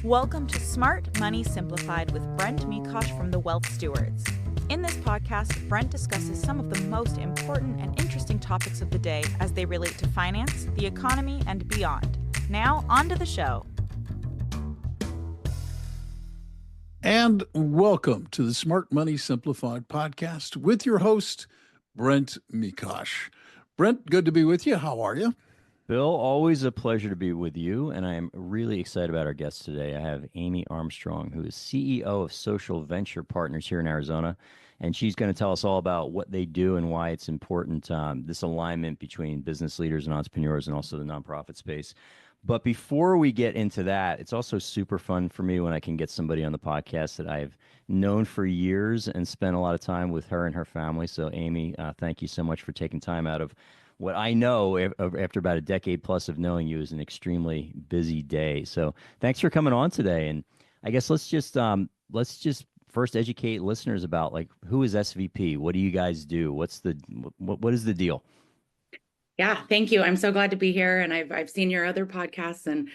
Welcome to Smart Money Simplified with Brent Mekosh from the Wealth Stewards. In this podcast, Brent discusses some of the most important and interesting topics of the day as they relate to finance, the economy, and beyond. Now, on to the show. And welcome to the Smart Money Simplified podcast with your host, Brent Mekosh. Brent, good to be with you. How are you? Bill, always a pleasure to be with you, and I am really excited about our guest today. I have Amy Armstrong, who is CEO of Social Venture Partners here in Arizona, and she's going to tell us all about what they do and why it's important, this alignment between business leaders and entrepreneurs and also the nonprofit space. But before we get into that, it's also super fun for me when I can get somebody on the podcast that I've known for years and spent a lot of time with her and her family. So, Amy, thank you so much for taking time out of what I know after about a decade plus of knowing you is an extremely busy day. So thanks for coming on today. And I guess let's just first educate listeners about, like, who is SVP? What do you guys do? What is the deal? Yeah, thank you. I'm so glad to be here, and I've seen your other podcasts and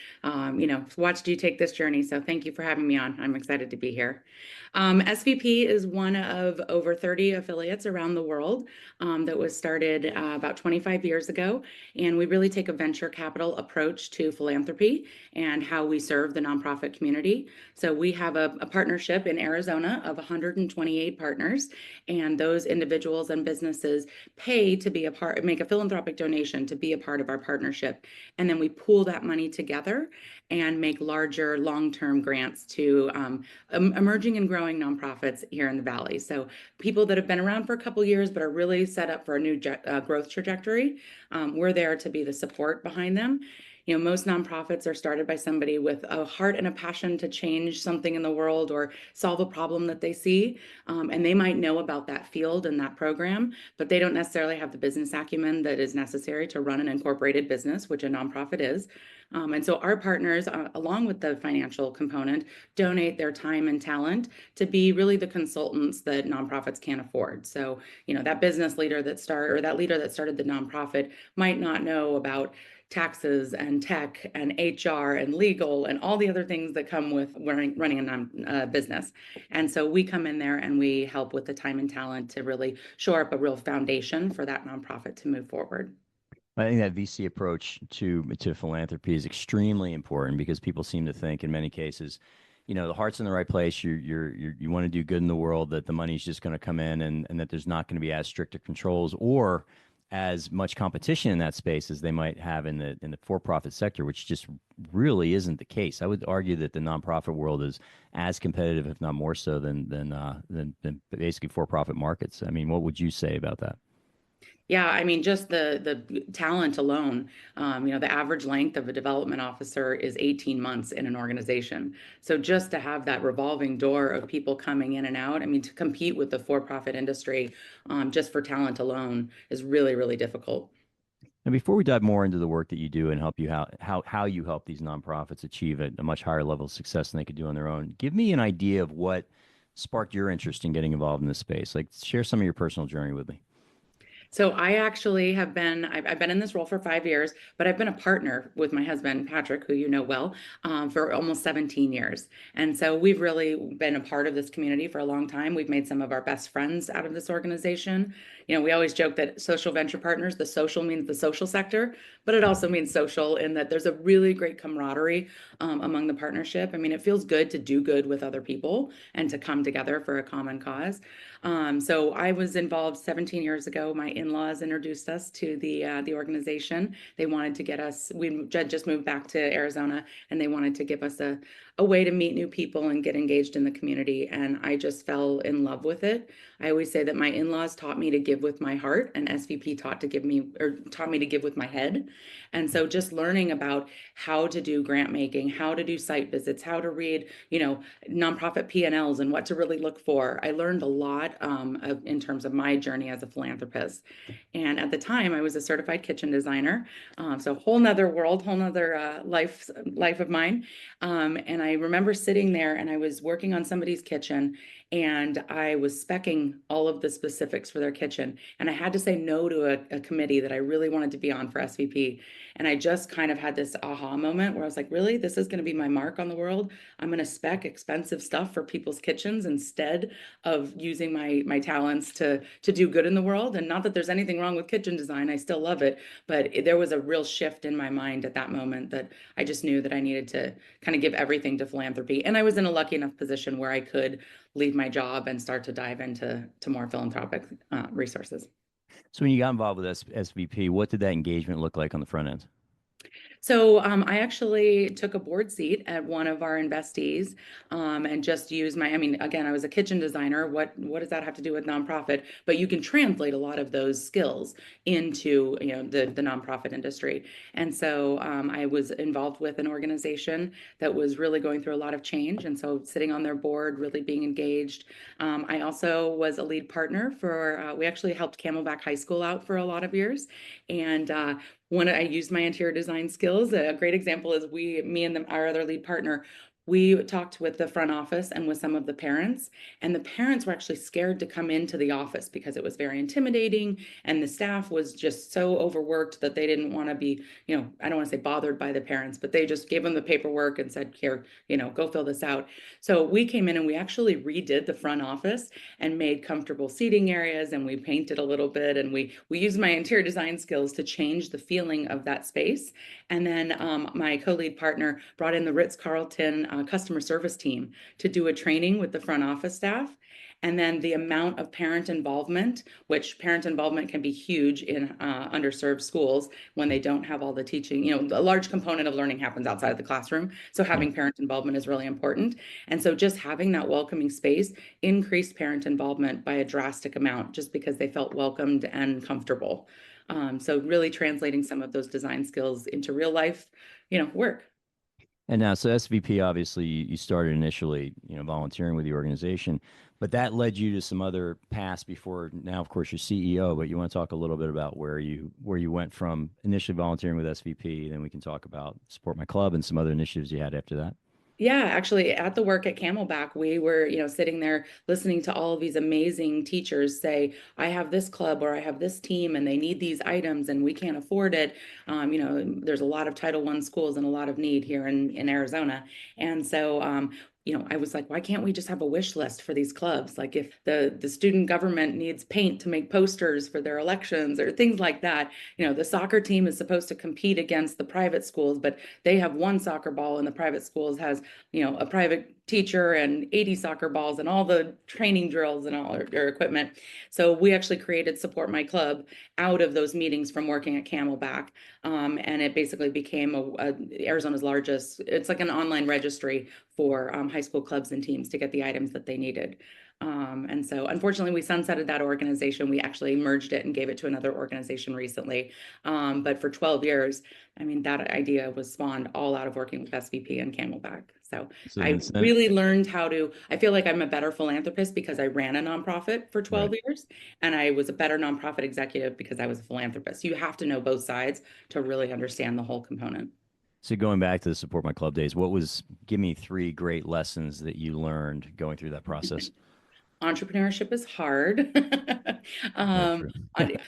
watched you take this journey. So thank you for having me on. I'm excited to be here. SVP is one of over 30 affiliates around the world that was started about 25 years ago, and we really take a venture capital approach to philanthropy and how we serve the nonprofit community. So we have a partnership in Arizona of 128 partners, and those individuals and businesses pay to be make a philanthropic donation to be a part of our partnership. And then we pool that money together and make larger long-term grants to emerging and growing nonprofits here in the Valley. So people that have been around for a couple years but are really set up for a new growth trajectory, we're there to be the support behind them. You know, most nonprofits are started by somebody with a heart and a passion to change something in the world or solve a problem that they see. And they might know about that field and that program, but they don't necessarily have the business acumen that is necessary to run an incorporated business, which a nonprofit is. And so our partners, along with the financial component, donate their time and talent to be really the consultants that nonprofits can't afford. So, you know, that business leader that started the nonprofit might not know about taxes and tech and HR and legal and all the other things that come with running a business. And so we come in there and we help with the time and talent to really shore up a real foundation for that nonprofit to move forward. I think that VC approach to philanthropy is extremely important because people seem to think in many cases, you know, the heart's in the right place. You want to do good in the world, that the money's just going to come in and that there's not going to be as strict controls or as much competition in that space as they might have in the for-profit sector, which just really isn't the case. I would argue that the nonprofit world is as competitive, if not more so, than basically for-profit markets. I mean, what would you say about that? Yeah, I mean, just the talent alone, the average length of a development officer is 18 months in an organization. So just to have that revolving door of people coming in and out, I mean, to compete with the for-profit industry just for talent alone is really, really difficult. And before we dive more into the work that you do and help you how you help these nonprofits achieve a much higher level of success than they could do on their own, give me an idea of what sparked your interest in getting involved in this space. Like, share some of your personal journey with me. So I actually I've been in this role for 5 years, but I've been a partner with my husband, Patrick, who you know well, for almost 17 years. And so we've really been a part of this community for a long time. We've made some of our best friends out of this organization. You know, we always joke that social venture partners, the social means the social sector, but it also means social in that there's a really great camaraderie among the partnership. I mean, it feels good to do good with other people and to come together for a common cause. So I was involved 17 years ago. My in-laws introduced us to the organization. They wanted to get us, we just moved back to Arizona, and they wanted to give us a way to meet new people and get engaged in the community. And I just fell in love with it. I always say that my in-laws taught me to give with my heart, and SVP taught me to give with my head. And so just learning about how to do grant making, how to do site visits, how to read, nonprofit P&Ls and what to really look for. I learned a lot in terms of my journey as a philanthropist. And at the time I was a certified kitchen designer. So whole nother world, whole nother life of mine. And I remember sitting there and I was working on somebody's kitchen, and I was speccing all of the specifics for their kitchen. And I had to say no to a committee that I really wanted to be on for SVP. And I just kind of had this aha moment where I was like, really, this is going to be my mark on the world. I'm going to spec expensive stuff for people's kitchens instead of using my talents to do good in the world. And not that there's anything wrong with kitchen design, I still love it, but there was a real shift in my mind at that moment that I just knew that I needed to kind of give everything to philanthropy. And I was in a lucky enough position where I could leave my job and start to dive into more philanthropic resources. So when you got involved with SVP, what did that engagement look like on the front end? So I actually took a board seat at one of our investees and just used I mean, again, I was a kitchen designer. What does that have to do with nonprofit? But you can translate a lot of those skills into, the nonprofit industry. And so I was involved with an organization that was really going through a lot of change. And so sitting on their board, really being engaged. I also was a lead partner for, we actually helped Camelback High School out for a lot of years. And when I used my interior design skills, a great example is me and our other lead partner, we talked with the front office and with some of the parents, and the parents were actually scared to come into the office because it was very intimidating, and the staff was just so overworked that they didn't want to be, I don't want to say bothered by the parents, but they just gave them the paperwork and said, here, go fill this out. So we came in and we actually redid the front office and made comfortable seating areas, and we painted a little bit, and we used my interior design skills to change the feeling of that space. And then my co-lead partner brought in the Ritz-Carlton customer service team to do a training with the front office staff. And then the amount of parent involvement, which parent involvement can be huge in underserved schools when they don't have all the teaching. A large component of learning happens outside of the classroom. So having parent involvement is really important. And so just having that welcoming space increased parent involvement by a drastic amount just because they felt welcomed and comfortable. So really translating some of those design skills into real life, work. And now, so SVP, obviously, you started initially, volunteering with the organization, but that led you to some other paths before. Now, of course, you're CEO. But you want to talk a little bit about where you went from initially volunteering with SVP, then we can talk about Support My Club and some other initiatives you had after that. Yeah, actually, at the work at Camelback, we were, sitting there listening to all of these amazing teachers say, I have this club or I have this team and they need these items and we can't afford it. There's a lot of Title I schools and a lot of need here in Arizona. And so I was like, why can't we just have a wish list for these clubs? Like if the student government needs paint to make posters for their elections or things like that, the soccer team is supposed to compete against the private schools, but they have one soccer ball and the private schools has, a private teacher and 80 soccer balls and all the training drills and all their equipment. So we actually created Support My Club out of those meetings from working at Camelback. And it basically became Arizona's largest, it's like an online registry for high school clubs and teams to get the items that they needed. And so unfortunately we sunsetted that organization. We actually merged it and gave it to another organization recently. But for 12 years, I mean, that idea was spawned all out of working with SVP and Camelback. So I really learned I feel like I'm a better philanthropist because I ran a nonprofit for 12 years, and I was a better nonprofit executive because I was a philanthropist. You have to know both sides to really understand the whole component. So going back to the Support My Club days, give me 3 great lessons that you learned going through that process? Entrepreneurship is hard.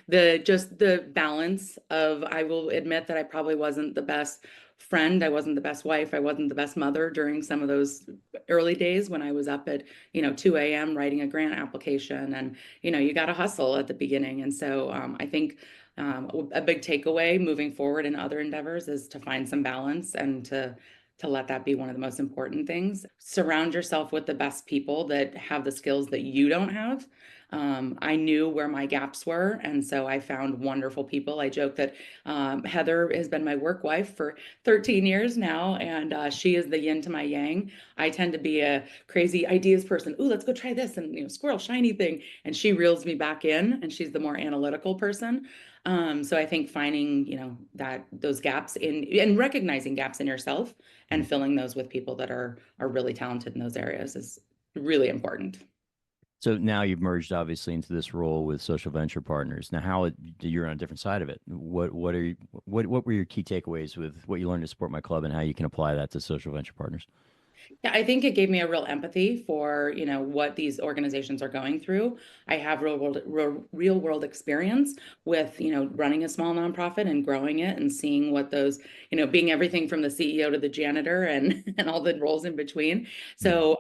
The balance of, I will admit that I probably wasn't the best friend. I wasn't the best wife. I wasn't the best mother during some of those early days when I was up at, 2 a.m. writing a grant application, and, you got to hustle at the beginning. And so I think a big takeaway moving forward in other endeavors is to find some balance and to let that be one of the most important things. Surround yourself with the best people that have the skills that you don't have. I knew where my gaps were, and so I found wonderful people. I joke that Heather has been my work wife for 13 years now, and she is the yin to my yang. I tend to be a crazy ideas person. Ooh, let's go try this, and squirrel, shiny thing. And she reels me back in, and she's the more analytical person. So I think finding, those gaps and recognizing gaps in yourself and filling those with people that are really talented in those areas is really important. So now you've merged obviously into this role with Social Venture Partners. Now, you're on a different side of it. What were your key takeaways with what you learned to Support My Club and how you can apply that to Social Venture Partners? Yeah, I think it gave me a real empathy for, what these organizations are going through. I have real world experience with, running a small nonprofit and growing it and seeing what those, being everything from the CEO to the janitor and and all the roles in between. Mhm. So,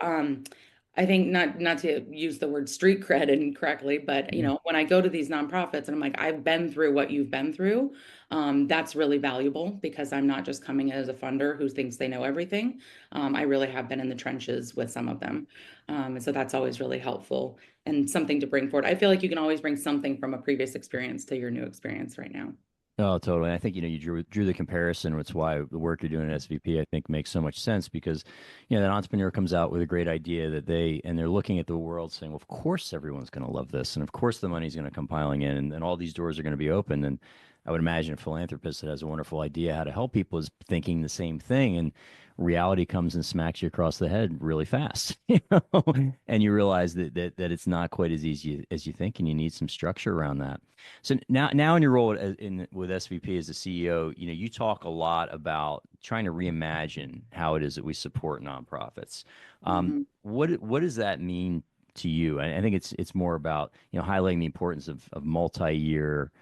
I think not to use the word street cred incorrectly, but Yeah. when I go to these nonprofits and I'm like, I've been through what you've been through, that's really valuable because I'm not just coming as a funder who thinks they know everything. I really have been in the trenches with some of them. And so that's always really helpful and something to bring forward. I feel like you can always bring something from a previous experience to your new experience right now. Oh, totally. I think, you drew the comparison, which is why the work you're doing at SVP, I think makes so much sense because, that entrepreneur comes out with a great idea and they're looking at the world saying, well, of course everyone's going to love this. And of course the money's going to come piling in and all these doors are going to be open. And I would imagine a philanthropist that has a wonderful idea how to help people is thinking the same thing. And reality comes and smacks you across the head really fast, and you realize that it's not quite as easy as you think, and you need some structure around that. So now in your role with SVP as the CEO, you talk a lot about trying to reimagine how it is that we support nonprofits. Mhm. What does that mean to you? I think it's more about highlighting the importance of multi-year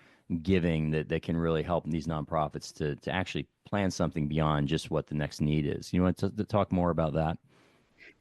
giving that can really help these nonprofits to actually plan something beyond just what the next need is. You want to talk more about that?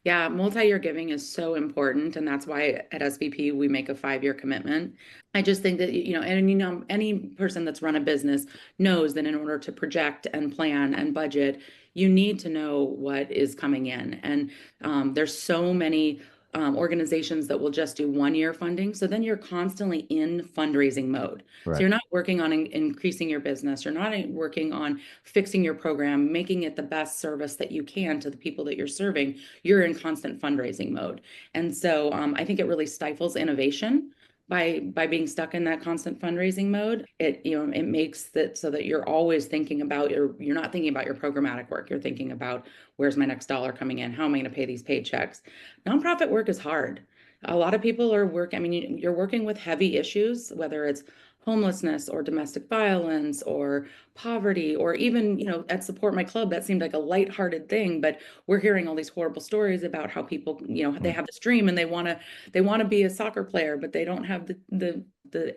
Yeah, multi-year giving is so important, and that's why at SVP we make a 5-year commitment. I just think that and any person that's run a business knows that in order to project and plan and budget, you need to know what is coming in. And there's so many organizations that will just do 1-year funding, so then you're constantly in fundraising mode. So Right. you're not working on increasing your business, you're not working on fixing your program, making it the best service that you can to the people that you're serving. You're in constant fundraising mode. And so I think it really stifles innovation by being stuck in that constant fundraising mode. It makes that so that you're always thinking about you're not thinking about your programmatic work. You're thinking about where's my next dollar coming in? How am I going to pay these paychecks? Nonprofit work is hard. A lot of people are working, I mean, you're working with heavy issues, whether it's homelessness or domestic violence or poverty, or even, at Support My Club, that seemed like a lighthearted thing, but we're hearing all these horrible stories about how people, they Mm. have this dream and they want to be a soccer player, but they don't have the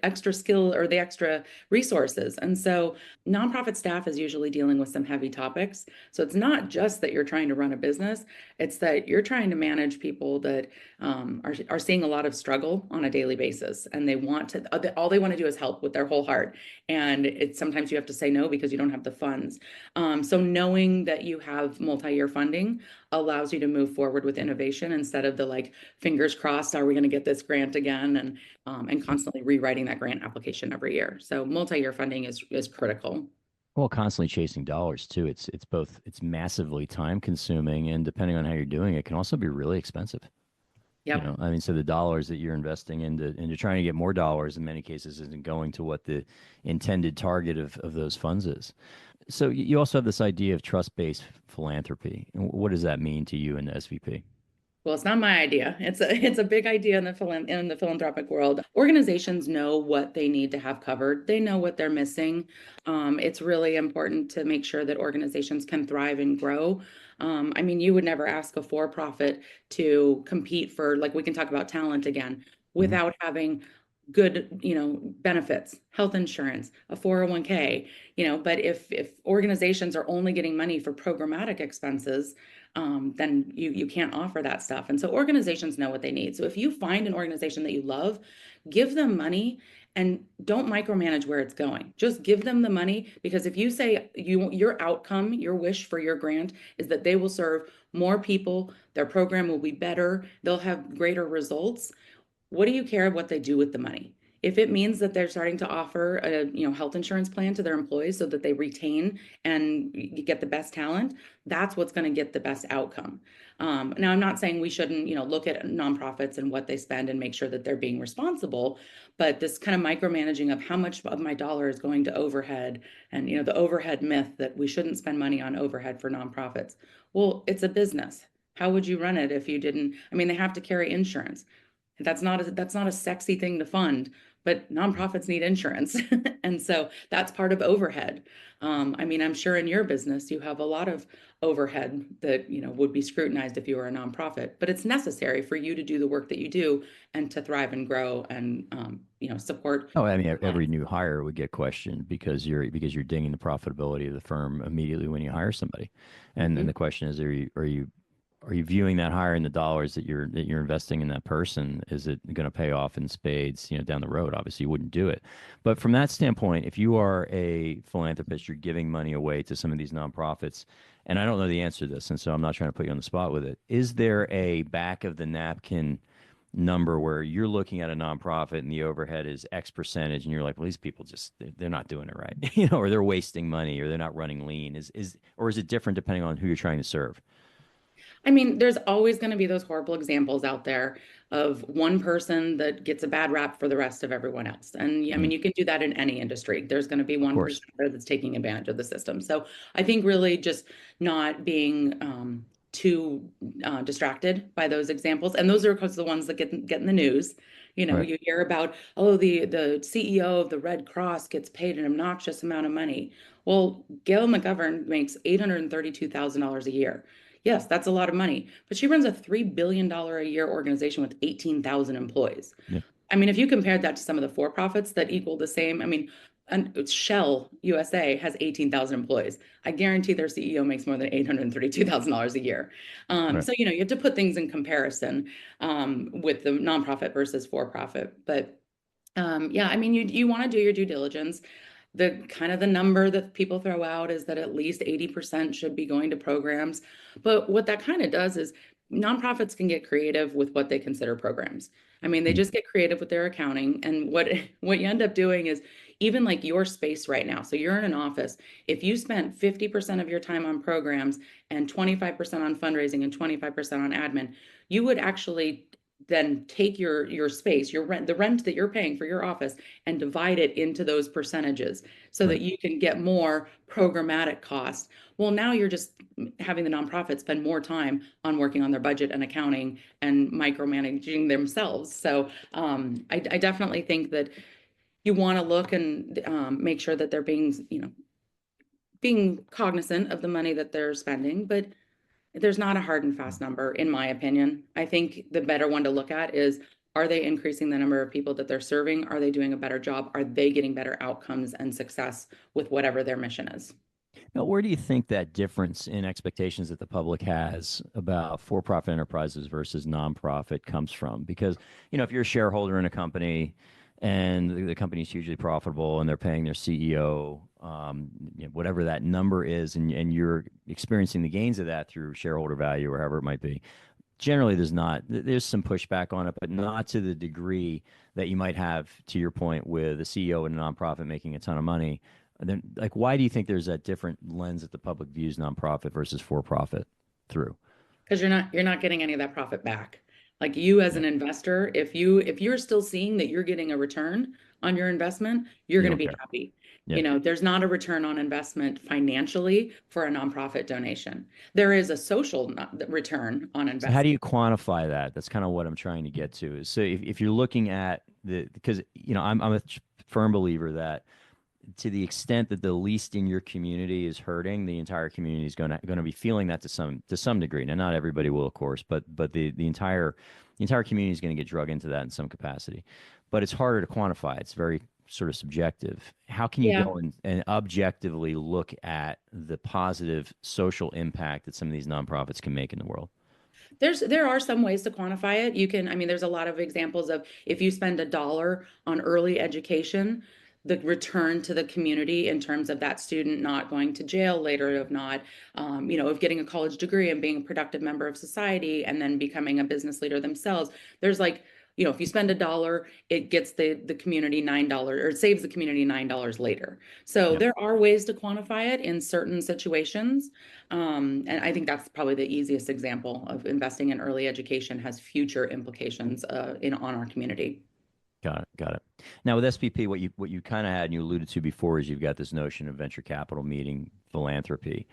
extra skill or the extra resources. And so nonprofit staff is usually dealing with some heavy topics. So it's not just that you're trying to run a business, it's that you're trying to manage people that are seeing a lot of struggle on a daily basis. And they want to, all they want to do is help with their whole heart. And it's sometimes you have to say no because you don't have the funds. So knowing that you have multi-year funding allows you to move forward with innovation instead of the like fingers crossed, are we going to get this grant again? And constantly rewriting that grant application every year. So multi-year funding is critical. Well, constantly chasing dollars too. It's massively time consuming, and depending on how you're doing it, can also be really expensive. Yep. I mean, so the dollars that you're investing into trying to get more dollars in many cases isn't going to what the intended target of those funds is. So you also have this idea of trust-based philanthropy. What does that mean to you in the SVP? Well, it's not my idea. It's a big idea in the philanthropic world. Organizations know what they need to have covered. They know what they're missing. It's really important to make sure that organizations can thrive and grow. I mean, you would never ask a for-profit to compete for, like, we can talk about talent again, Mhm. without having good, benefits, health insurance, a 401k, but if organizations are only getting money for programmatic expenses, then you can't offer that stuff. And so organizations know what they need. So if you find an organization that you love, give them money and don't micromanage where it's going. Just give them the money, because if you say your outcome, your wish for your grant is that they will serve more people, their program will be better, they'll have greater results, what do you care what they do with the money? If it means that they're starting to offer a health insurance plan to their employees so that they retain and get the best talent, that's what's going to get the best outcome. Now, I'm not saying we shouldn't look at nonprofits and what they spend and make sure that they're being responsible, but this kind of micromanaging of how much of my dollar is going to overhead, and the overhead myth that we shouldn't spend money on overhead for nonprofits. Well, it's a business. How would you run it if you didn't? I mean, they have to carry insurance. That's not a sexy thing to fund, but nonprofits need insurance. And so that's part of overhead. I mean, I'm sure in your business, you have a lot of overhead that, would be scrutinized if you were a nonprofit, but it's necessary for you to do the work that you do and to thrive and grow and, support. Oh, I mean, every new hire would get questioned because you're dinging the profitability of the firm immediately when you hire somebody, and Mhm. the question is, are you viewing that hire in the dollars that you're investing in that person? Is it going to pay off in spades, down the road? Obviously, you wouldn't do it, but from that standpoint, if you are a philanthropist, you're giving money away to some of these nonprofits, and I don't know the answer to this, and so I'm not trying to put you on the spot with it. Is there a back of the napkin number where you're looking at a nonprofit and the overhead is X percentage, and you're like, well, these people just they're not doing it right, or they're wasting money, or they're not running lean? Or is it different depending on who you're trying to serve? I mean, there's always going to be those horrible examples out there of one person that gets a bad rap for the rest of everyone else. And I mean, Mm, you can do that in any industry. There's going to be of one course. person there that's taking advantage of the system. So I think really just not being too distracted by those examples. And those are, of course, the ones that get in the news. Right. You hear about, oh, the CEO of the Red Cross gets paid an obnoxious amount of money. Well, Gail McGovern makes $832,000 a year. Yes, that's a lot of money, but she runs a $3 billion a year organization with 18,000 employees. Yeah. I mean, if you compared that to some of the for-profits that equal the same, I mean, and Shell USA has 18,000 employees. I guarantee their CEO makes more than $832,000 a year. Right. So, you have to put things in comparison with the nonprofit versus for-profit. But yeah, I mean, you want to do your due diligence. The number that people throw out is that at least 80% should be going to programs. But what that kind of does is nonprofits can get creative with what they consider programs. I mean, they Mm. just get creative with their accounting. And what you end up doing is even like your space right now. So you're in an office. If you spent 50% of your time on programs and 25% on fundraising and 25% on admin, you would actually then take your space, your rent, the rent that you're paying for your office, and divide it into those percentages so that Right. you can get more programmatic cost. Well, now you're just having the nonprofit spend more time on working on their budget and accounting and micromanaging themselves. So I definitely think that you want to look and make sure that they're being cognizant of the money that they're spending, but there's not a hard and fast number, in my opinion. I think the better one to look at is, are they increasing the number of people that they're serving? Are they doing a better job? Are they getting better outcomes and success with whatever their mission is? Now, where do you think that difference in expectations that the public has about for-profit enterprises versus nonprofit comes from? Because, if you're a shareholder in a company and the company's hugely profitable and they're paying their CEO, whatever that number is, and you're experiencing the gains of that through shareholder value or however it might be, generally there's some pushback on it, but not to the degree that you might have, to your point, with a CEO in a nonprofit making a ton of money. Then, like, why do you think there's that different lens that the public views nonprofit versus for profit through? Because you're not getting any of that profit back. Like you as Yeah, an investor, if you're still seeing that you're getting a return on your investment, you're you going to don't be care. happy. Yeah. There's not a return on investment financially for a nonprofit donation. There is a social return on So how do investment. you quantify that? That's kind of what I'm trying to get to. Is so if you're looking at because I'm a firm believer that to the extent that the least in your community is hurting, the entire community is going to be feeling that to some degree. Now, not everybody will, of course, but the entire community is going to get drug into that in some capacity. But it's harder to quantify. It's very sort of subjective. How can you Yeah. go and objectively look at the positive social impact that some of these nonprofits can make in the world? There are some ways to quantify it. I mean, there's a lot of examples of if you spend $1 on early education, the return to the community in terms of that student not going to jail later, of getting a college degree and being a productive member of society and then becoming a business leader themselves. There's if you spend $1, it gets the community $9 or it saves the community $9 later. So Yeah. there are ways to quantify it in certain situations. And I think that's probably the easiest example of investing in early education has future implications on our community. Got it. Got it. Now with SVP, what you kind of had and you alluded to before is you've got this notion of venture capital meeting philanthropy.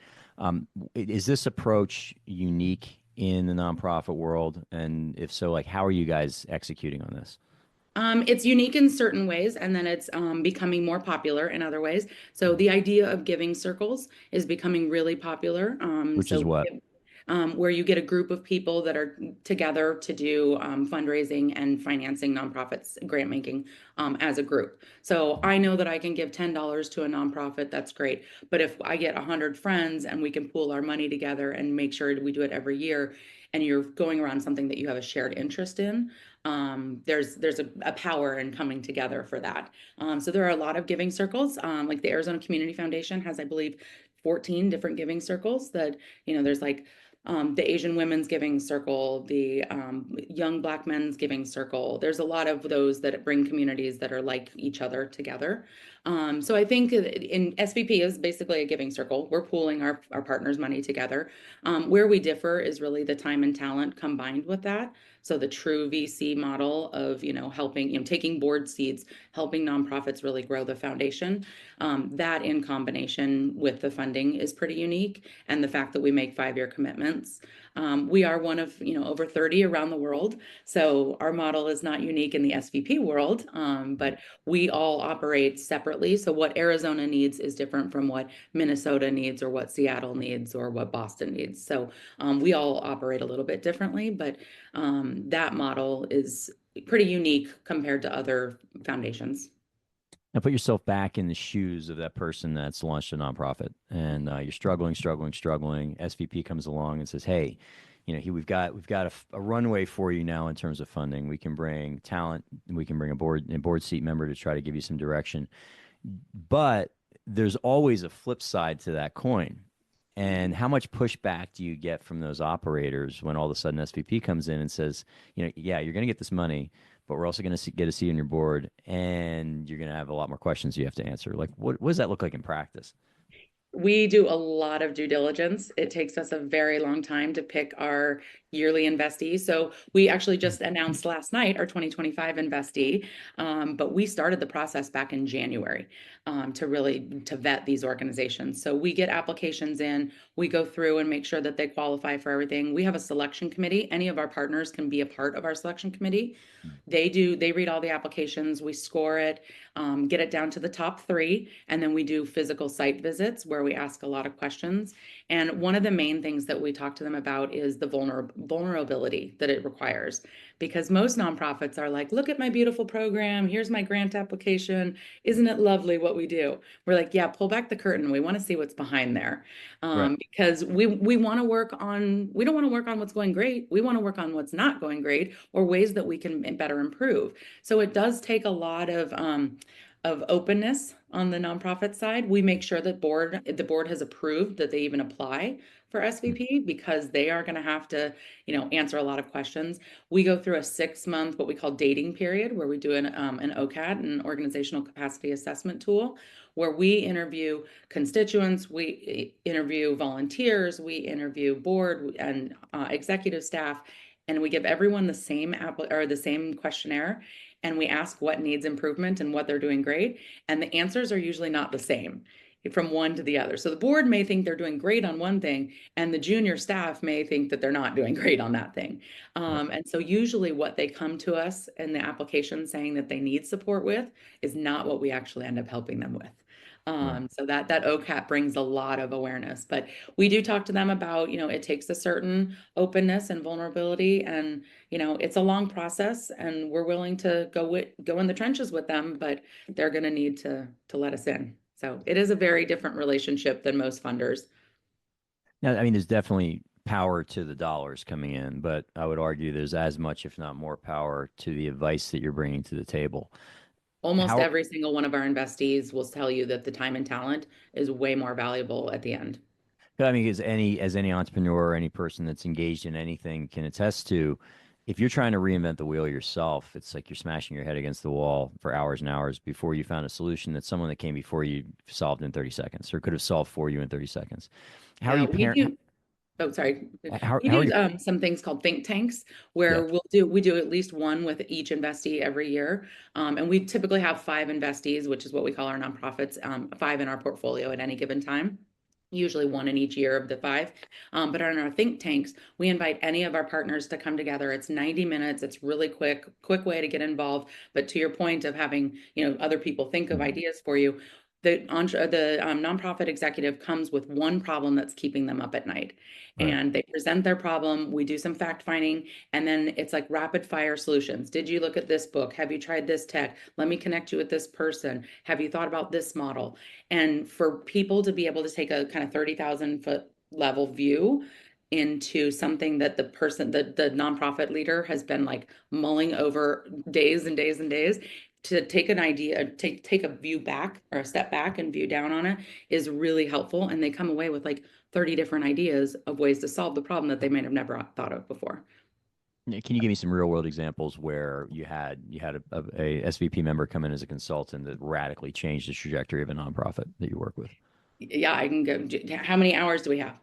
Is this approach unique in the nonprofit world? And if so, like, how are you guys executing on this? It's unique in certain ways, and then it's becoming more popular in other ways. So the idea of giving circles is becoming really popular. Which is what? Where you get a group of people that are together to do fundraising and financing nonprofits, grant making as a group. So I know that I can give $10 to a nonprofit, that's great. But if I get 100 friends and we can pool our money together and make sure we do it every year, and you're going around something that you have a shared interest in, there's a power in coming together for that. So there are a lot of giving circles, like the Arizona Community Foundation has, I believe, 14 different giving circles that, there's like the Asian Women's Giving Circle, the Young Black Men's Giving Circle. There's a lot of those that bring communities that are like each other together. So I think in SVP is basically a giving circle. We're pooling our partners' money together. Where we differ is really the time and talent combined with that. So the true VC model of, helping, taking board seats, helping nonprofits really grow the foundation. That in combination with the funding is pretty unique. And the fact that we make 5-year commitments. We are one of, over 30 around the world. So our model is not unique in the SVP world, but we all operate separately. So what Arizona needs is different from what Minnesota needs or what Seattle needs or what Boston needs. So we all operate a little bit differently, but that model is pretty unique compared to other foundations. Now put yourself back in the shoes of that person that's launched a nonprofit, and you're struggling, struggling, struggling. SVP comes along and says, "Hey, we've got a runway for you now in terms of funding. We can bring talent, we can bring a board seat member to try to give you some direction, but there's always a flip side to that coin." And how much pushback do you get from those operators when all of a sudden SVP comes in and says, yeah, you're going to get this money, but we're also going to get a seat on your board, and you're going to have a lot more questions you have to answer. Like, what does that look like in practice? We do a lot of due diligence. It takes us a very long time to pick our yearly investee. So we actually just announced last night our 2025 investee, but we started the process back in January to vet these organizations. So we get applications in, we go through and make sure that they qualify for everything. We have a selection committee. Any of our partners can be a part of our selection committee. They read all the applications, we score it, get it down to the top 3, and then we do physical site visits where we ask a lot of questions. And one of the main things that we talk to them about is the vulnerability that it requires. Because most nonprofits are like, look at my beautiful program, here's my grant application, isn't it lovely what we do? We're like, yeah, pull back the curtain. We want to see what's behind there. Right. Because we want to work on, we don't want to work on what's going great. We want to work on what's not going great or ways that we can better improve. So it does take a lot of openness on the nonprofit side. We make sure that the board has approved that they even apply for SVP because they are going to have to, answer a lot of questions. We go through a 6-month, what we call dating period, where we do an OCAT, an organizational capacity assessment tool, where we interview constituents, we interview volunteers, we interview board and executive staff, and we give everyone the same questionnaire, and we ask what needs improvement and what they're doing great. And the answers are usually not the same from one to the other. So the board may think they're doing great on one thing, and the junior staff may think that they're not doing great on that thing. And so usually what they come to us in the application saying that they need support with is not what we actually end up helping them with. So that OCAT brings a lot of awareness, but we do talk to them about, it takes a certain openness and vulnerability, and, it's a long process, and we're willing to go in the trenches with them, but they're going to need to let us in. So it is a very different relationship than most funders. Now, I mean, there's definitely power to the dollars coming in, but I would argue there's as much, if not more, power to the advice that you're bringing to the table. Almost every single one of our investees will tell you that the time and talent is way more valuable at the end. I mean, as any entrepreneur or any person that's engaged in anything can attest to, if you're trying to reinvent the wheel yourself, it's like you're smashing your head against the wall for hours and hours before you found a solution that someone that came before you solved in 30 seconds or could have solved for you in 30 seconds. How are you parent? Oh, sorry. How We are do you? some things called think tanks Yeah. where we do at least one with each investee every year. And we typically have 5 investees, which is what we call our nonprofits, 5 in our portfolio at any given time. usually one in each year of the five. But on our think tanks, we invite any of our partners to come together. It's 90 minutes. It's really quick way to get involved. But to your point of having, other people think of ideas for you, the nonprofit executive comes with one problem that's keeping them up at night. Right. And they present their problem. We do some fact finding, and then it's like rapid fire solutions. Did you look at this book? Have you tried this tech? Let me connect you with this person. Have you thought about this model? And for people to be able to take a kind of 30,000-foot level view into something that the nonprofit leader has been like mulling over days and days and days, to take an idea, take a view back or a step back and view down on it is really helpful. And they come away with like 30 different ideas of ways to solve the problem that they might have never thought of before. Can you give me some real world examples where you had a SVP member come in as a consultant that radically changed the trajectory of a nonprofit that you work with? Yeah, I can go. How many hours do we have?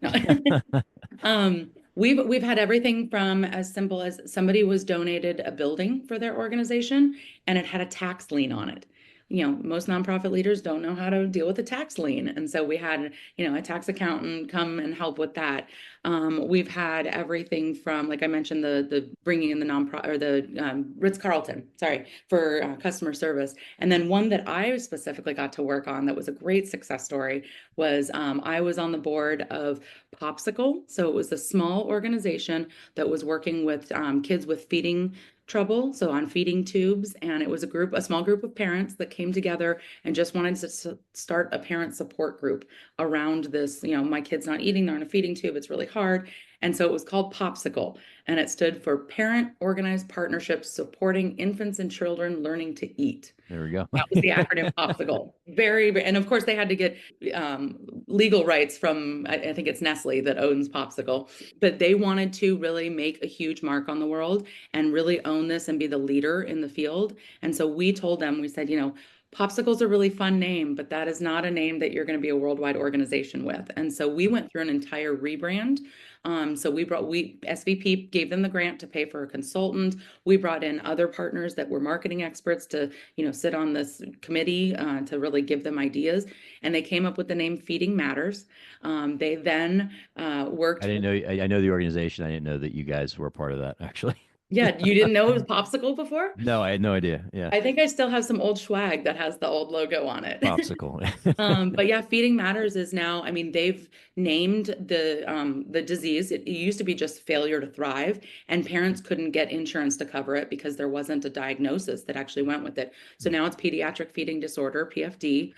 No. We've had everything from as simple as somebody was donated a building for their organization and it had a tax lien on it. Most nonprofit leaders don't know how to deal with a tax lien. And so we had, a tax accountant come and help with that. We've had everything from, like I mentioned, the bringing in the nonprofit or the Ritz-Carlton, sorry, for customer service. And then one that I specifically got to work on that was a great success story was I was on the board of Popsicle. So it was a small organization that was working with kids with feeding trouble, so on feeding tubes, and it was a small group of parents that came together and just wanted to start a parent support group around this. My kid's not eating, they're on a feeding tube, it's really hard. And so it was called Popsicle, and it stood for Parent Organized Partnerships Supporting Infants and Children Learning to Eat. There we go. That was the acronym Popsicle. And of course they had to get legal rights from, I think it's Nestle that owns Popsicle, but they wanted to really make a huge mark on the world and really own this and be the leader in the field. And so we told them, we said, Popsicle's a really fun name, but that is not a name that you're going to be a worldwide organization with. And so we went through an entire rebrand. So SVP gave them the grant to pay for a consultant. We brought in other partners that were marketing experts to, sit on this committee to really give them ideas. And they came up with the name Feeding Matters. They then worked. I didn't know. I know the organization. I didn't know that you guys were part of that, actually. Yeah, you didn't know it was Popsicle before? No, I had no idea. Yeah. I think I still have some old swag that has the old logo on it. Popsicle. But yeah, Feeding Matters is now, they've named the disease. It used to be just failure to thrive, and parents couldn't get insurance to cover it because there wasn't a diagnosis that actually went with it. So now it's pediatric feeding disorder, PFD.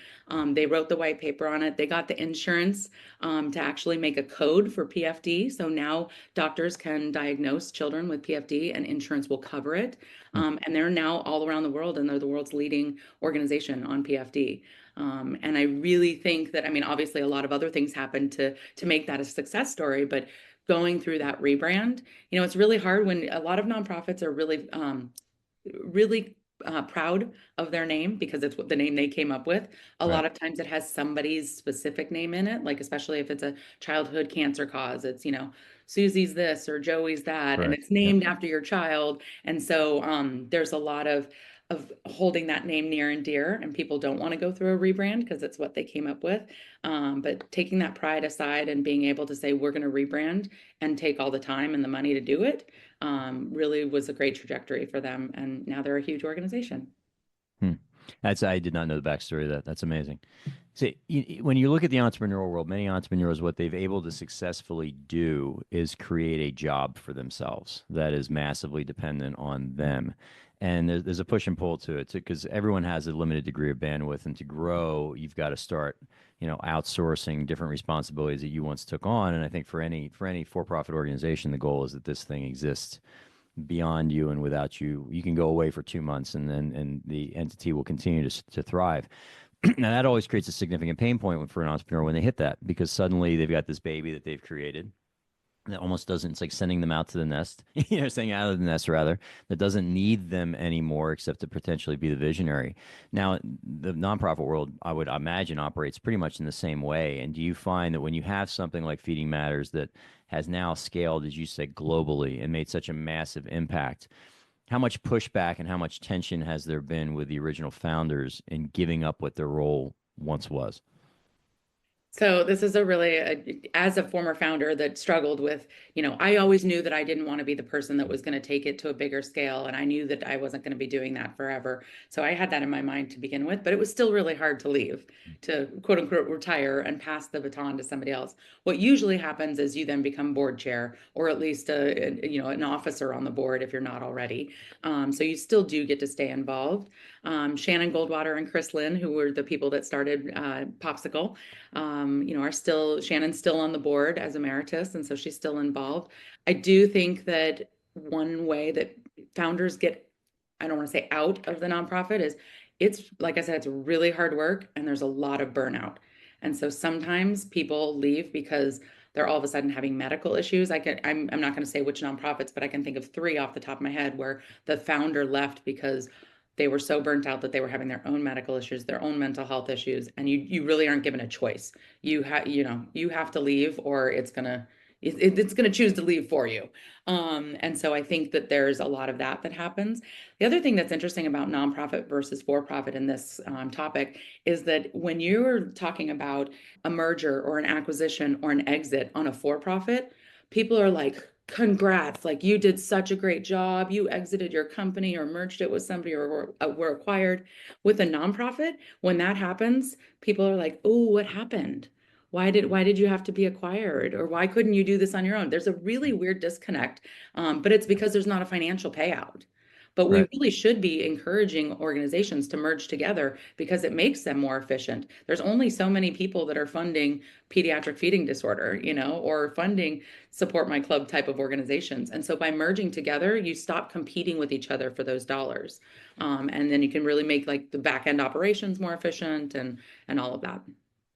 They wrote the white paper on it. They got the insurance to actually make a code for PFD. So now doctors can diagnose children with PFD and insurance will cover it. And they're now all around the world, and they're the world's leading organization on PFD. And I really think that, obviously a lot of other things happened to make that a success story, but going through that rebrand, it's really hard when a lot of nonprofits are really proud of their name because it's the name they came up with. A lot of times it has somebody's specific name in it, like especially if it's a childhood cancer cause, it's, Susie's this or Joey's that, and it's named after your child. And so there's a lot of holding that name near and dear, and people don't want to go through a rebrand because it's what they came up with. But taking that pride aside and being able to say, we're going to rebrand and take all the time and the money to do it, really was a great trajectory for them. And now they're a huge organization. I did not know the backstory of that. That's amazing. See, when you look at the entrepreneurial world, many entrepreneurs, what they've able to successfully do is create a job for themselves that is massively dependent on them. And there's a push and pull to it because everyone has a limited degree of bandwidth, and to grow, you've got to start, outsourcing different responsibilities that you once took on. And I think for any for-profit organization, the goal is that this thing exists beyond you, and without you, you can go away for 2 months, and the entity will continue to thrive. Now that always creates a significant pain point for an entrepreneur when they hit that, because suddenly they've got this baby that they've created that almost doesn't, it's like sending them out to the nest, staying out of the nest rather, that doesn't need them anymore except to potentially be the visionary. Now, the nonprofit world, I would imagine, operates pretty much in the same way. And do you find that when you have something like Feeding Matters that has now scaled, as you said, globally and made such a massive impact, how much pushback and how much tension has there been with the original founders in giving up what their role once was? So this is a really, as a former founder that struggled with, I always knew that I didn't want to be the person that was going to take it to a bigger scale. And I knew that I wasn't going to be doing that forever. So I had that in my mind to begin with, but it was still really hard to leave, to quote unquote retire and pass the baton to somebody else. What usually happens is you then become board chair, or at least an officer on the board if you're not already. So you still do get to stay involved. Shannon Goldwater and Chris Lynn, who were the people that started Popsicle, are still, Shannon's still on the board as emeritus, and so she's still involved. I do think that one way that founders get, I don't want to say out of the nonprofit, is it's, like I said, it's really hard work and there's a lot of burnout. And so sometimes people leave because they're all of a sudden having medical issues. I'm not going to say which nonprofits, but I can think of three off the top of my head where the founder left because they were so burnt out that they were having their own medical issues, their own mental health issues, and you really aren't given a choice. You have to leave, or it's gonna choose to leave for you. And so I think that there's a lot of that happens. The other thing that's interesting about nonprofit versus for-profit in this topic is that when you're talking about a merger or an acquisition or an exit on a for-profit, people are like, congrats, like you did such a great job. You exited your company or merged it with somebody, or were acquired. With a nonprofit, when that happens, people are like, oh, what happened? Why did you have to be acquired? Or why couldn't you do this on your own? There's a really weird disconnect, but it's because there's not a financial payout. But we Right. really should be encouraging organizations to merge together because it makes them more efficient. There's only so many people that are funding pediatric feeding disorder, or funding support my club type of organizations. And so by merging together, you stop competing with each other for those dollars. And then you can really make like the back end operations more efficient and all of that.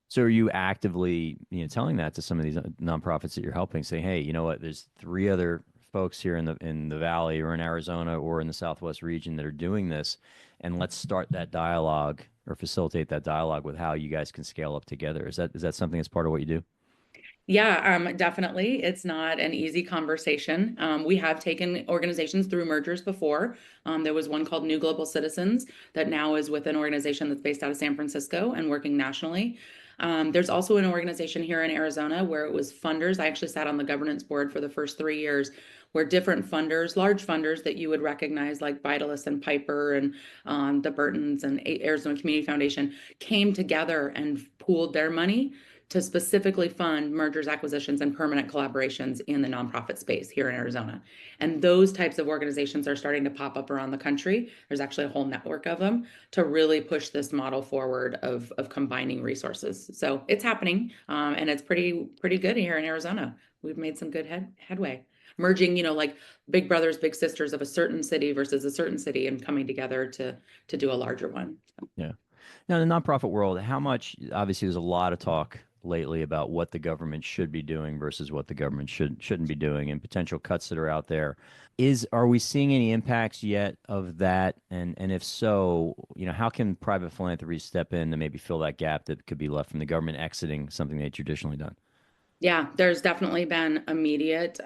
So are you actively, telling that to some of these nonprofits that you're helping, say, hey, you know what, there's three other folks here in the Valley or in Arizona or in the Southwest region that are doing this, and let's start that dialogue or facilitate that dialogue with how you guys can scale up together. Is that something that's part of what you do? Yeah, definitely. It's not an easy conversation. We have taken organizations through mergers before. There was one called New Global Citizens that now is with an organization that's based out of San Francisco and working nationally. There's also an organization here in Arizona where it was funders. I actually sat on the governance board for the first 3 years, where different funders, large funders that you would recognize like Vitalis and Piper and the Burtons and Arizona Community Foundation, came together and pooled their money to specifically fund mergers, acquisitions, and permanent collaborations in the nonprofit space here in Arizona. And those types of organizations are starting to pop up around the country. There's actually a whole network of them to really push this model forward of combining resources. So it's happening, and it's pretty good here in Arizona. We've made some good headway. Merging, like big brothers, big sisters of a certain city versus a certain city, and coming together to do a larger one. Yeah. Now, in the nonprofit world, how much, obviously, there's a lot of talk lately about what the government should be doing versus what the government shouldn't be doing, and potential cuts that are out there. Are we seeing any impacts yet of that? And if so, how can private philanthropy step in to maybe fill that gap that could be left from the government exiting something they've traditionally done? Yeah, there's definitely been immediate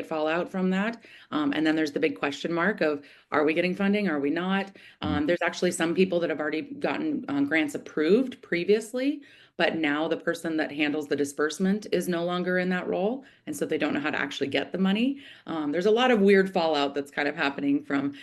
fallout from that. And then there's the big question mark of, are we getting funding? Are we not? Mhm. There's actually some people that have already gotten grants approved previously, but now the person that handles the disbursement is no longer in that role. And so they don't know how to actually get the money. There's a lot of weird fallout that's kind of happening from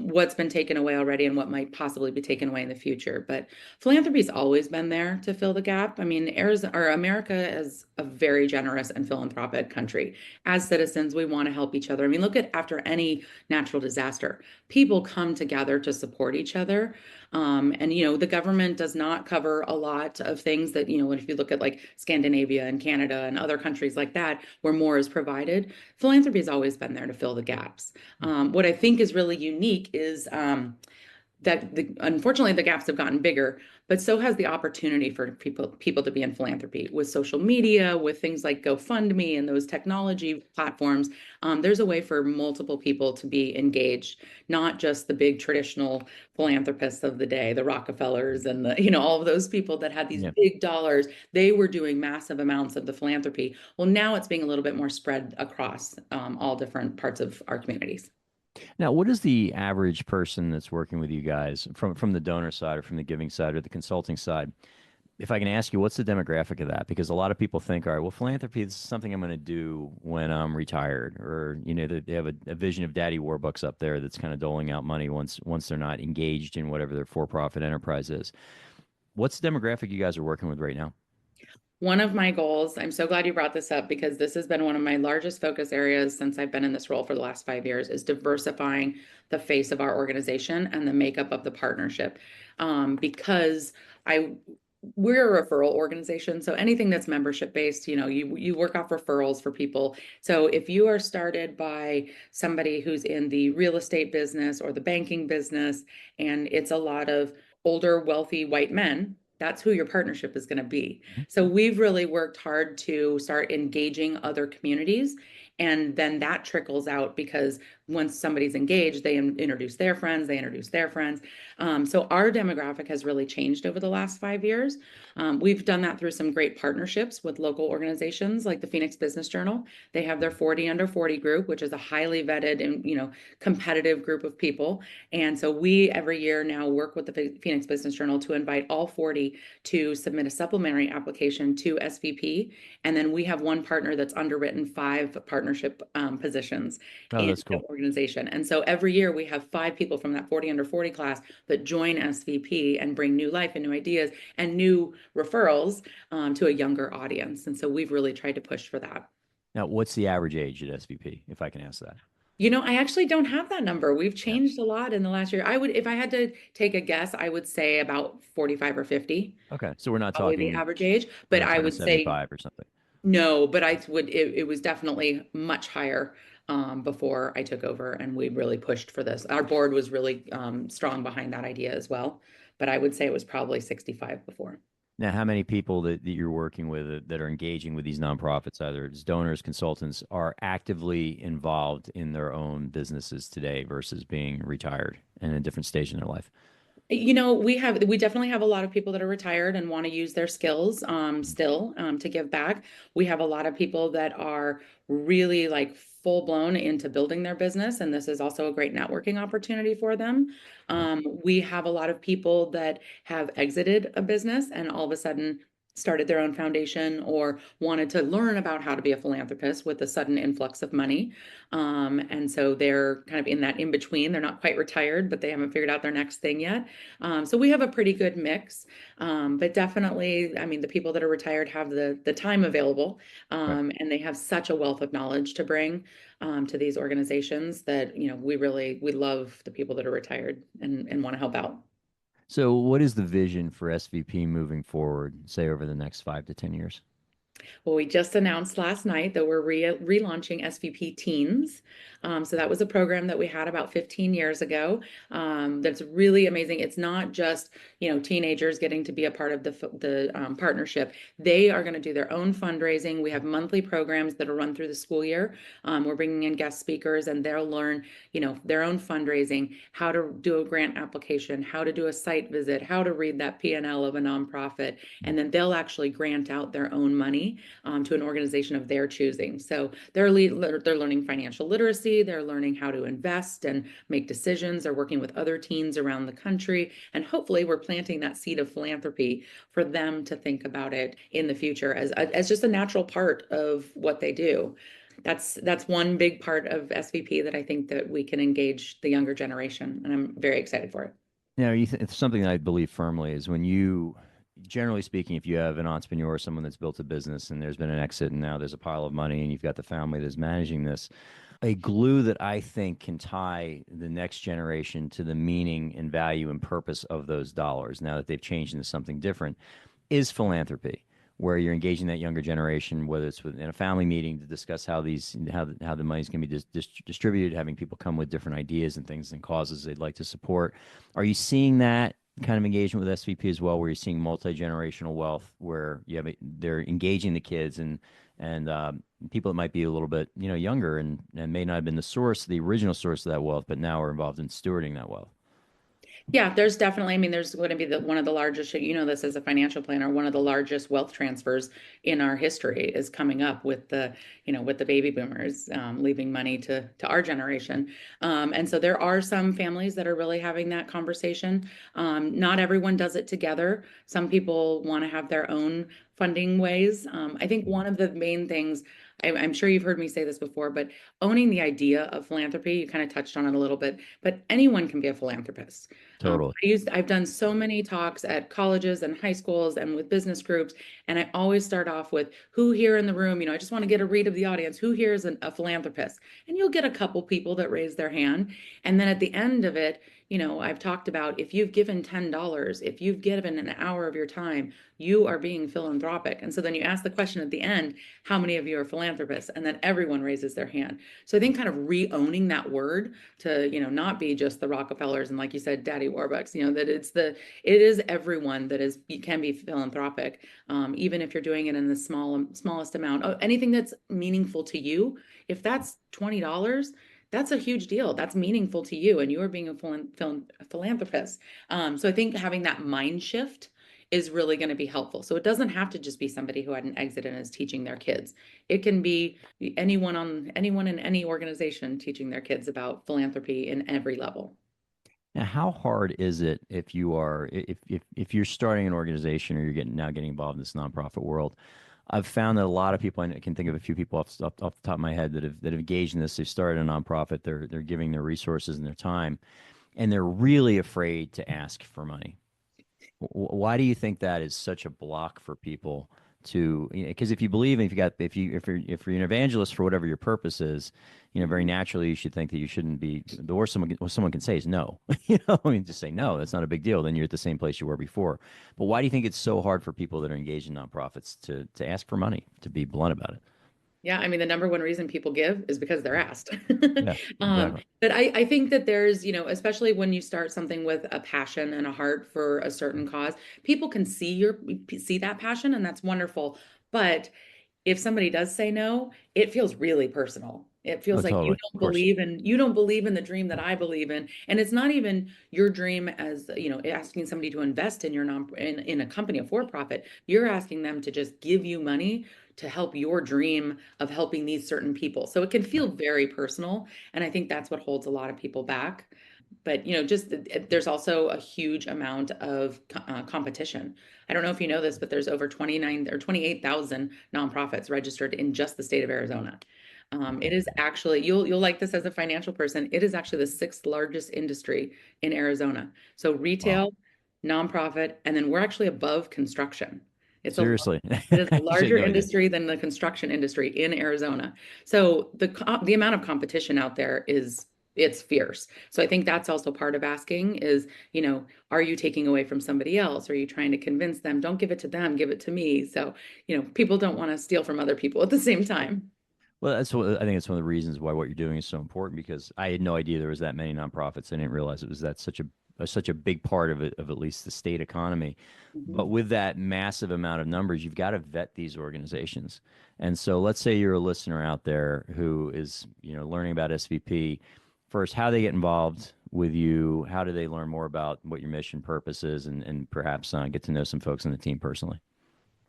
what's been taken away already and what might possibly be taken away in the future. But philanthropy's always been there to fill the gap. I mean, Arizona or America is a very generous and philanthropic country. As citizens, we want to help each other. I mean, look at after any natural disaster, people come together to support each other. And the government does not cover a lot of things that, if you look at like Scandinavia and Canada and other countries like that, where more is provided, philanthropy has always been there to fill the gaps. What I think is really unique is that unfortunately the gaps have gotten bigger, but so has the opportunity for people to be in philanthropy with social media, with things like GoFundMe and those technology platforms. There's a way for multiple people to be engaged, not just the big traditional philanthropists of the day, the Rockefellers and all of those people that had these Yeah. big dollars. They were doing massive amounts of the philanthropy. Well, now it's being a little bit more spread across all different parts of our communities. Now, what is the average person that's working with you guys from the donor side or from the giving side or the consulting side? if I can ask you, what's the demographic of that? Because a lot of people think, all right, well, philanthropy is something I'm going to do when I'm retired, or they have a vision of Daddy Warbucks up there that's kind of doling out money once they're not engaged in whatever their for-profit enterprise is. What's the demographic you guys are working with right now? One of my goals, I'm so glad you brought this up because this has been one of my largest focus areas since I've been in this role for the last 5 years, is diversifying the face of our organization and the makeup of the partnership. Because we're a referral organization, so anything that's membership based, you work off referrals for people. So if you are started by somebody who's in the real estate business or the banking business, and it's a lot of older, wealthy white men, that's who your partnership is going to be. So we've really worked hard to start engaging other communities. And then that trickles out because once somebody's engaged, they introduce their friends, they introduce their friends. So our demographic has really changed over the last 5 years. We've done that through some great partnerships with local organizations like the Phoenix Business Journal. They have their 40 under 40 group, which is a highly vetted and competitive group of people. And so we every year now work with the Phoenix Business Journal to invite all 40 to submit a supplementary application to SVP. And then we have one partner that's underwritten 5 partnership positions Oh, in that's the cool. organization. And so every year we have 5 people from that 40 under 40 class that join SVP and bring new life and new ideas and new referrals to a younger audience. And so we've really tried to push for that. Now, what's the average age at SVP, if I can ask that? I actually don't have that number. We've Yeah. changed a lot in the last year. If I had to take a guess, I would say about 45 or 50, Okay, so we're not probably the talking average age. we're But not I talking would say 75 or something. no, but it was definitely much higher before I took over, and we really pushed for this. Our board was really strong behind that idea as well. But I would say it was probably 65 before. Now, how many people that you're working with that are engaging with these nonprofits, either as donors, consultants, are actively involved in their own businesses today versus being retired and in a different stage in their life? We definitely have a lot of people that are retired and want to use their skills still to give back. We have a lot of people that are really like full blown into building their business, and this is also a great networking opportunity for them. We have a lot of people that have exited a business and all of a sudden started their own foundation or wanted to learn about how to be a philanthropist with a sudden influx of money. And so they're kind of in that in between. They're not quite retired, but they haven't figured out their next thing yet. So we have a pretty good mix. But definitely, I mean, the people that are retired have the time available, Right. and they have such a wealth of knowledge to bring to these organizations that, we love the people that are retired and want to help out. So, what is the vision for SVP moving forward, say over the next 5 to 10 years? Well, we just announced last night that we're relaunching SVP Teens. So that was a program that we had about 15 years ago. That's really amazing. It's not just teenagers getting to be a part of the partnership. They are going to do their own fundraising. We have monthly programs that are run through the school year. We're bringing in guest speakers, and they'll learn their own fundraising, how to do a grant application, how to do a site visit, how to read that P&L of a nonprofit, and then they'll actually grant out their own money to an organization of their choosing. So they're learning financial literacy, they're learning how to invest and make decisions, they're working with other teens around the country, and hopefully we're planting that seed of philanthropy for them to think about it in the future as just a natural part of what they do. That's one big part of SVP that I think that we can engage the younger generation, and I'm very excited for it. It's something that I believe firmly is when you, generally speaking, if you have an entrepreneur, someone that's built a business and there's been an exit and now there's a pile of money and you've got the family that's managing this, a glue that I think can tie the next generation to the meaning and value and purpose of those dollars now that they've changed into something different is philanthropy, where you're engaging that younger generation, whether it's within a family meeting to discuss how the money's going to be distributed, having people come with different ideas and things and causes they'd like to support. Are you seeing that kind of engagement with SVP as well, where you're seeing multi-generational wealth, where they're engaging the kids and people that might be a little bit younger and may not have been the original source of that wealth, but now are involved in stewarding that wealth? Yeah, there's definitely, I mean, there's going to be one of the largest, you know, this as a financial planner, one of the largest wealth transfers in our history is coming up with with the baby boomers leaving money to our generation. And so there are some families that are really having that conversation. Not everyone does it together. Some people want to have their own funding ways. I think one of the main things, I'm sure you've heard me say this before, but owning the idea of philanthropy, you kind of touched on it a little bit, but anyone can be a philanthropist. Totally. I've done so many talks at colleges and high schools and with business groups, and I always start off with who here in the room, I just want to get a read of the audience, who here is a philanthropist? And you'll get a couple people that raise their hand. And then at the end of it, I've talked about if you've given $10, if you've given an hour of your time, you are being philanthropic. And so then you ask the question at the end, how many of you are philanthropists? And then everyone raises their hand. So I think kind of re-owning that word to, not be just the Rockefellers and like you said, Daddy Warbucks, that it is everyone that can be philanthropic, even if you're doing it in the smallest amount. Anything that's meaningful to you, if that's $20, that's a huge deal. That's meaningful to you, and you are being a philanthropist. So I think having that mind shift is really going to be helpful. So it doesn't have to just be somebody who had an exit and is teaching their kids. It can be anyone in any organization teaching their kids about philanthropy in every level. Now, how hard is it if you're starting an organization or you're getting involved in this nonprofit world? I've found that a lot of people, I can think of a few people off the top of my head that have engaged in this. They've started a nonprofit. They're giving their resources and their time, and they're really afraid to ask for money. Why do you think that is such a block for people to? Because if you believe, if you're an evangelist for whatever your purpose is, very naturally you should think that you shouldn't be. The worst someone can say is no. I mean, just say no. That's not a big deal. Then you're at the same place you were before. But why do you think it's so hard for people that are engaged in nonprofits to ask for money? To be blunt about it. Yeah, I mean, the number one reason people give is because they're asked. Yeah, exactly. But I think that there's, especially when you start something with a passion and a heart for a certain cause, people can see that passion, and that's wonderful. But if somebody does say no, it feels really personal. It feels like Totally. Of course. you don't believe in the dream that I believe in. And it's not even your dream as, asking somebody to invest in in a company, a for-profit. You're asking them to just give you money to help your dream of helping these certain people. So it can feel very personal. And I think that's what holds a lot of people back. But, there's also a huge amount of competition. I don't know if you know this, but there's over 29 or 28,000 nonprofits registered in just the state of Arizona. It is actually, you'll like this as a financial person, it is actually the sixth largest industry in Arizona. So retail, nonprofit, and then we're actually above construction. Seriously. It is a larger No idea. industry than the construction industry in Arizona. So the amount of competition out there it's fierce. So I think that's also part of asking is, are you taking away from somebody else? Are you trying to convince them, don't give it to them, give it to me? So, people don't want to steal from other people at the same time. Well, I think it's one of the reasons why what you're doing is so important, because I had no idea there was that many nonprofits. I didn't realize it was such a big part of it, of at least the state economy. Mhm. But with that massive amount of numbers, you've got to vet these organizations. And so let's say you're a listener out there who is, learning about SVP. First, how they get involved with you, how do they learn more about what your mission purpose is, and perhaps get to know some folks on the team personally.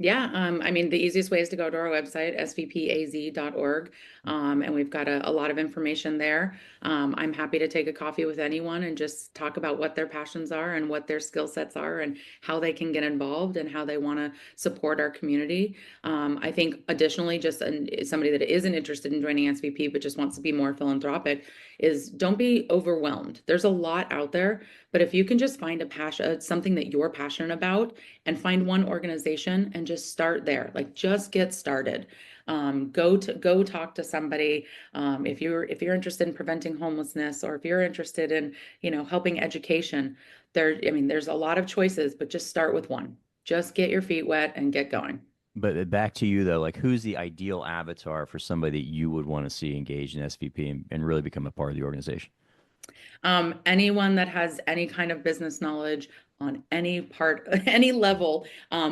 Yeah, I mean, the easiest way is to go to our website, svpaz.org, and we've got a lot of information there. I'm happy to take a coffee with anyone and just talk about what their passions are and what their skill sets are and how they can get involved and how they want to support our community. I think additionally, just somebody that isn't interested in joining SVP but just wants to be more philanthropic is don't be overwhelmed. There's a lot out there, but if you can just find a passion, something that you're passionate about, and find one organization and just start there, like just get started. Go talk to somebody. If you're interested in preventing homelessness, or if you're interested in, helping education, there's a lot of choices, but just start with one. Just get your feet wet and get going. But back to you though, like who's the ideal avatar for somebody that you would want to see engaged in SVP and really become a part of the organization? Anyone that has any kind of business knowledge, on any part, any level.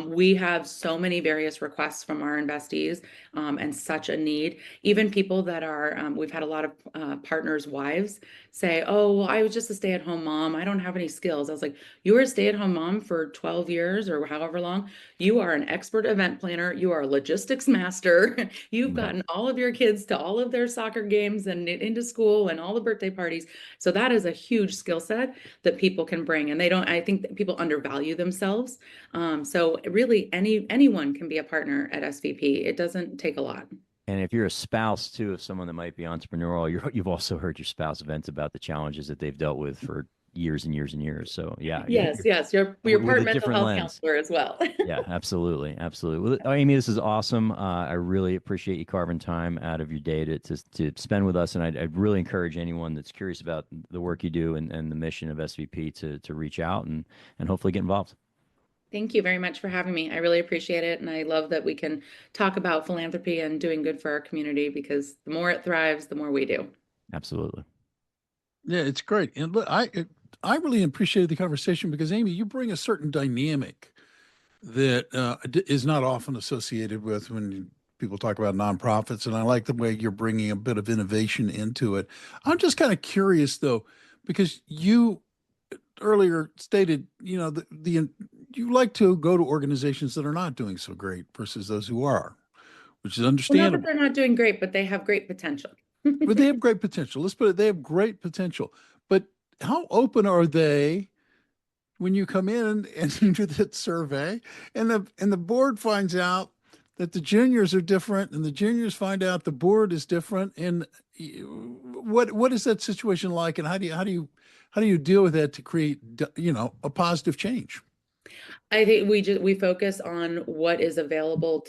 We have so many various requests from our investees, and such a need. Even people that are, we've had a lot of partners' wives say, oh, well, I was just a stay-at-home mom. I don't have any skills. I was like, you were a stay-at-home mom for 12 years or however long. You are an expert event planner. You are a logistics master. You've gotten all of your kids to all of their soccer games and into school and all the birthday parties. So that is a huge skill set that people can bring. And I think that people undervalue themselves. So really anyone can be a partner at SVP. It doesn't take a lot. And if you're a spouse too, of someone that might be entrepreneurial, you've also heard your spouse vent about the challenges that they've dealt with for years and years and years. So yeah. Yes. Your part mental health counselor as well. Yeah, absolutely. Absolutely. Well, Amy, this is awesome. I really appreciate you carving time out of your day to spend with us. And I'd really encourage anyone that's curious about the work you do and the mission of SVP to reach out and hopefully get involved. Thank you very much for having me. I really appreciate it. And I love that we can talk about philanthropy and doing good for our community, because the more it thrives, the more we do. Absolutely. Yeah, it's great. And look, I really appreciated the conversation because, Amy, you bring a certain dynamic that is not often associated with when people talk about nonprofits. And I like the way you're bringing a bit of innovation into it. I'm just kind of curious, though, because you earlier stated, you like to go to organizations that are not doing so great versus those who are, which is understandable. Well, not that they're not doing great, but they have great potential. But they have great potential. Let's put it, they have great potential. But how open are they when you come in and you do that survey and the board finds out that the juniors are different and the juniors find out the board is different? And what is that situation like? And how do you deal with that to create, a positive change? I think we focus on what is available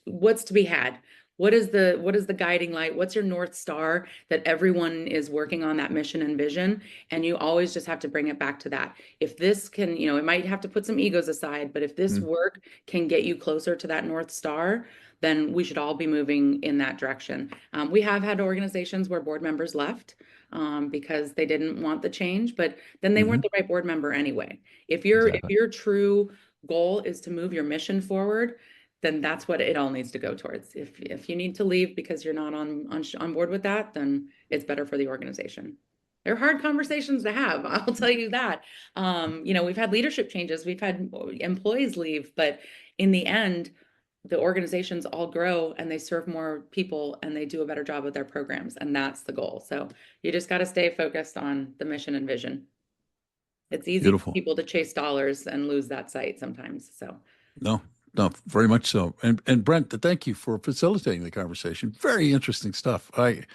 what's to be had. What is the guiding light? What's your North Star that everyone is working on, that mission and vision? And you always just have to bring it back to that. If this can, it might have to put some egos aside, but if this work can get you closer to that North Star, then we should all be moving in that direction. We have had organizations where board members left because they didn't want the change, but then they weren't the right board member anyway. If your true goal is to move your mission forward, then that's what it all needs to go towards. If you need to leave because you're not on board with that, then it's better for the organization. They're hard conversations to have, I'll tell you that. We've had leadership changes, we've had employees leave, but in the end, the organizations all grow and they serve more people and they do a better job with their programs. And that's the goal. So you just got to stay focused on the mission and vision. It's easy for people to chase dollars and lose that sight sometimes. So no, very much so. And Brent, thank you for facilitating the conversation. Very interesting stuff. To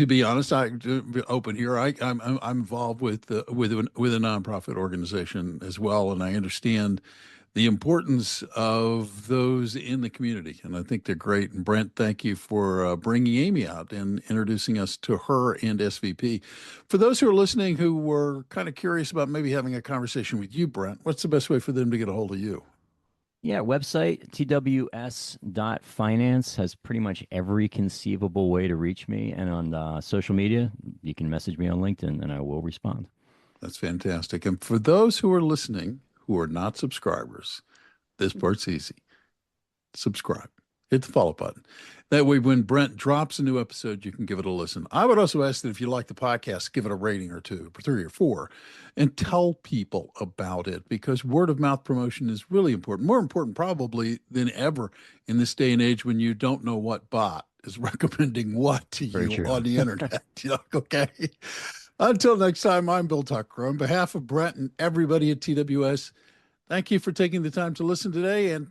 be honest, to be open here, I'm involved with a nonprofit organization as well, and I understand the importance of those in the community, and I think they're great. And Brent, thank you for bringing Amy out and introducing us to her and SVP. For those who are listening who were kind of curious about maybe having a conversation with you, Brent, what's the best way for them to get a hold of you? Yeah, website tws.finance has pretty much every conceivable way to reach me. And on social media, you can message me on LinkedIn and I will respond. That's fantastic. And for those who are listening who are not subscribers, this part's easy. Subscribe. Hit the follow button. That way, when Brent drops a new episode, you can give it a listen. I would also ask that if you like the podcast, give it a rating or 2, or 3 or 4, and tell people about it, because word of mouth promotion is really important. More important probably than ever in this day and age when you don't know what bot is recommending what to you on the internet. Okay. Until next time, I'm Bill Tucker. On behalf of Brent and everybody at TWS, thank you for taking the time to listen today, and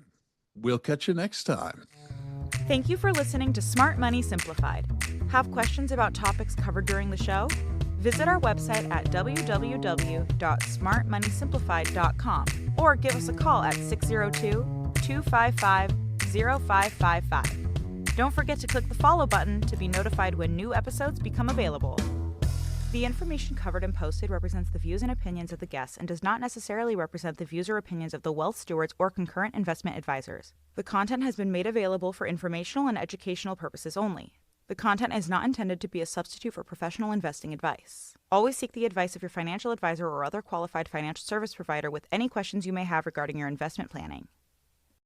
we'll catch you next time. Thank you for listening to Smart Money Simplified. Have questions about topics covered during the show? Visit our website at www.smartmoneysimplified.com or give us a call at 602-255-0555. Don't forget to click the follow button to be notified when new episodes become available. The information covered and posted represents the views and opinions of the guests and does not necessarily represent the views or opinions of the Wealth Stewards or concurrent investment advisors. The content has been made available for informational and educational purposes only. The content is not intended to be a substitute for professional investing advice. Always seek the advice of your financial advisor or other qualified financial service provider with any questions you may have regarding your investment planning.